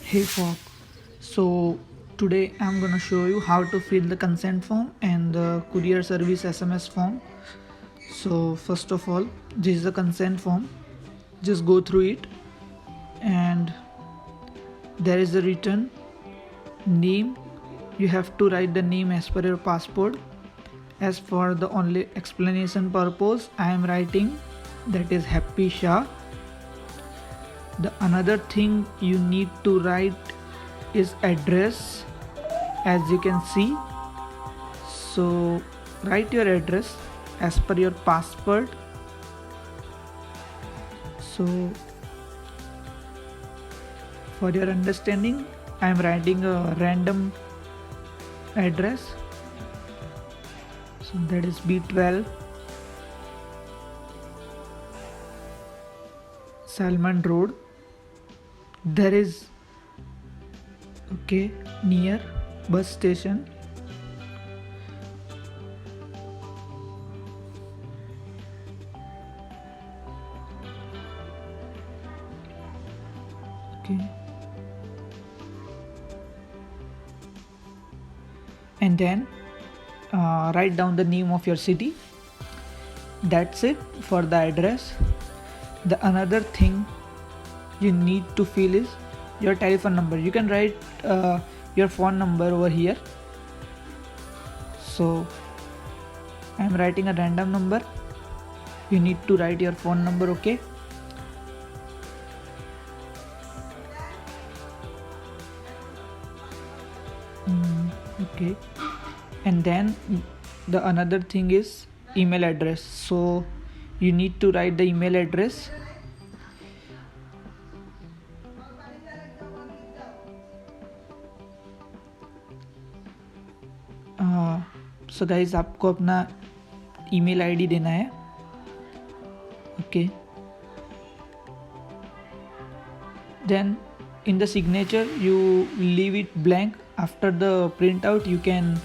Hey Fog. So today I'm gonna show you how to fill the consent form and the courier service SMS form. So first of all, this is the consent form. Just go through it, and there is the written name. You have to write the name as per your passport. As for the only explanation purpose, I am writing that is Happy Shah. The another thing you need to write is address, as you can see. So write your address as per your passport. So for your understanding, I am writing a random address. So that is B12 Salmon Road. There is near bus station. And then write down the name of your city. That's it for the address. The another thing you need to fill is your telephone number. You can write your phone number over here. So I am writing a random number. You need to write your phone number. Okay. Okay. And then the another thing is email address. So you need to write the email address. So guys, आपको अपना email ID देना है. Okay. Then in the signature you leave it blank. After the printout you can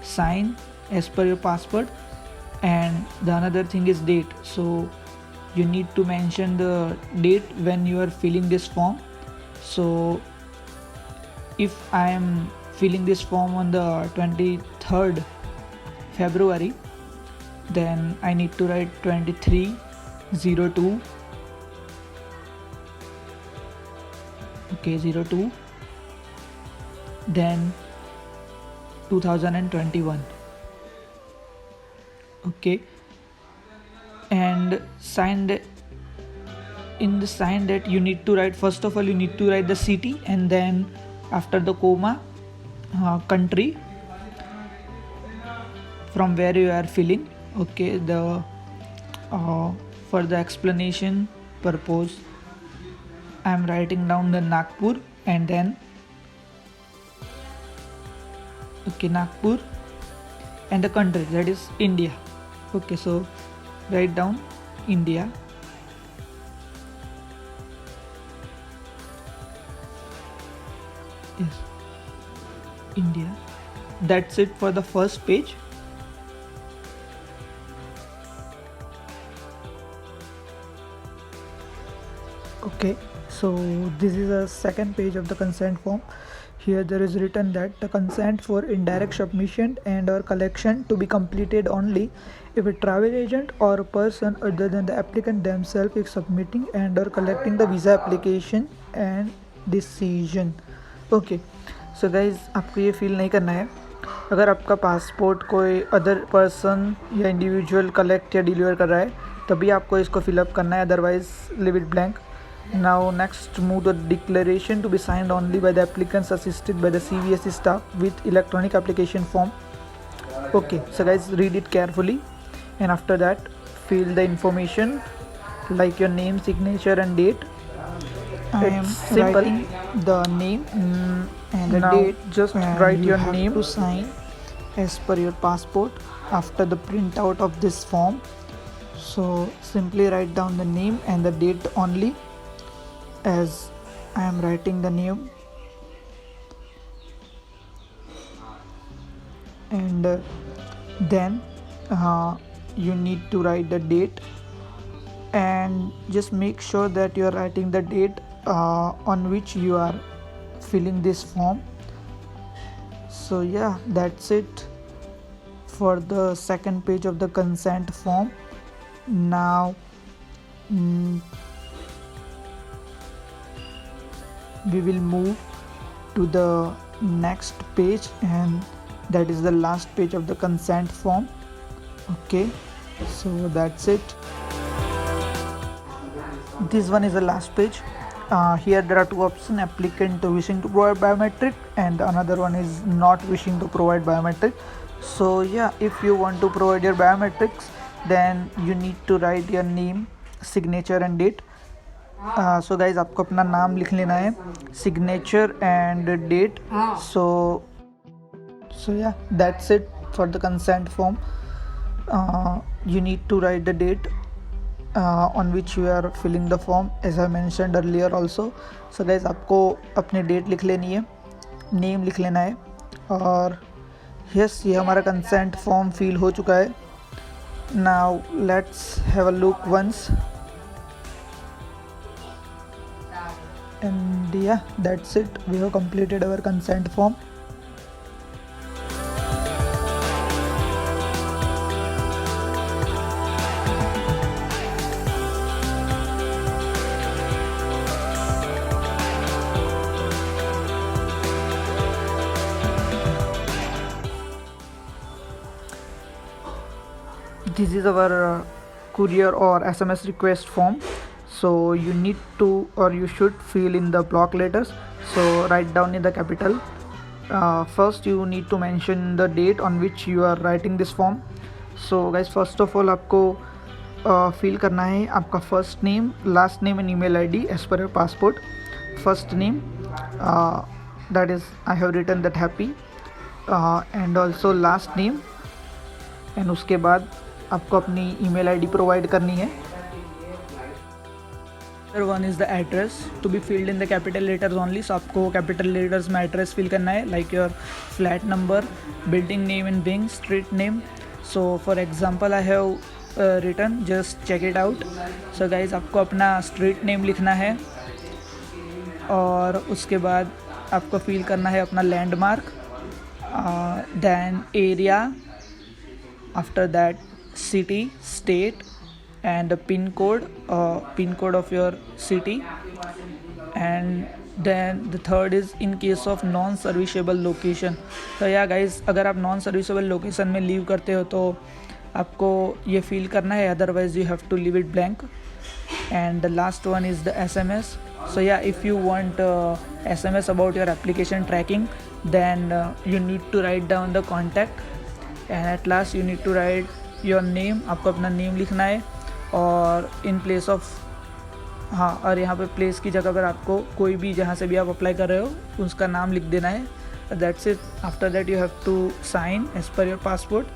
sign as per your passport. And the another thing is date. So you need to mention the date when you are filling this form. So if I am filling this form on the 23rd February, then I need to write 2302. Okay, 02. Then 2021. Okay, and sign in the sign that you need to write, first of all you need to write the city, and then after the comma country from where you are filling. Okay, the for the explanation purpose I am writing down the Nagpur, and then Nagpur, and the country, that is India. Okay, so write down India. Yes, India. That's it for the first page. Okay, so this is a second page of the consent form. Here there is written that the consent for indirect submission and or collection to be completed only if a travel agent or a person other than the applicant themselves is submitting and or collecting the visa application and decision. Okay, so guys, आपको ये feel नहीं करना है. अगर आपका passport कोई other person या individual collect या डिलीवर कर रहा है तभी आपको इसको फिलअप करना है, otherwise live it blank. Now next move the declaration to be signed only by the applicants assisted by the CVSE staff with electronic application form. Okay, so guys, read it carefully, and after that fill the information like your name, signature and date. I am writing the name and the date. Just write your name to sign as per your passport after the printout of this form. So simply write down the name and the date only, as I am writing the name, and then you need to write the date, and just make sure that you are writing the date on which you are filling this form. So yeah, that's it for the second page of the consent form. Now we will move to the next page, and that is the last page of the consent form. Okay, so that's it. This one is the last page. Here there are two options: applicant wishing to provide biometric, and another one is not wishing to provide biometric. So yeah, if you want to provide your biometrics, then you need to write your name, signature and date. So guys, आपको अपना नाम लिख लेना है, signature and date. So yeah, that's it for the consent form. You need to write the date on which you are filling the form, as I mentioned earlier also. So guys, आपको अपनी date लिख लेनी है, name लिख लेना है, और yes, ये हमारा कंसेंट फॉर्म फिल हो चुका है. Now let's have a look once, and yeah, that's it. We have completed our consent form. This is our courier or SMS request form. So you need to, or you should fill in the block letters. So write down in the capital. First you need to mention the date on which you are writing this form. So guys, first of all आपको fill करना है आपका first name, last name and email ID as per your passport. First name, that is I have written that happy, and also last name, and उसके बाद आपको अपनी email ID provide करनी है. Other one is the address to be filled in the capital letters only. So आपको capital letters में address fill करना है, like your flat number, building name and wing, street name. So for example I have written, just check it out. So guys, आपको अपना street name लिखना है, और उसके बाद आपको fill करना है अपना landmark, then area, after that city, state and the pin code of your city, and then the third is in case of non serviceable location. तो या गाइज, अगर आप नॉन सर्विसेबल लोकेशन में लीव करते हो तो आपको ये फिल करना है, otherwise you have to leave it blank. And the last one is the SMS. So yeah, if you want SMS about your application tracking, then you need to write down the contact, and at last you need to write your name. आपको अपना name लिखना है, और in place of, हाँ, और यहाँ पे place की जगह पर आपको कोई भी जहाँ से भी आप अप्लाई कर रहे हो उसका नाम लिख देना है. That's it. After that you have to sign as per your passport,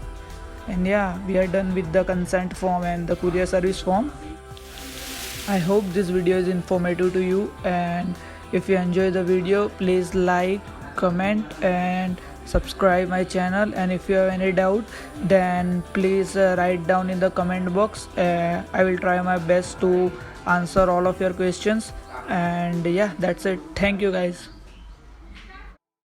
and yeah we are done with the consent form and the courier service form. I hope this video is informative to you, and if you enjoy the video, please like, comment and subscribe my channel. And if you have any doubt, then please write down in the comment box. I will try my best to answer all of your questions. And yeah, that's it. Thank you guys.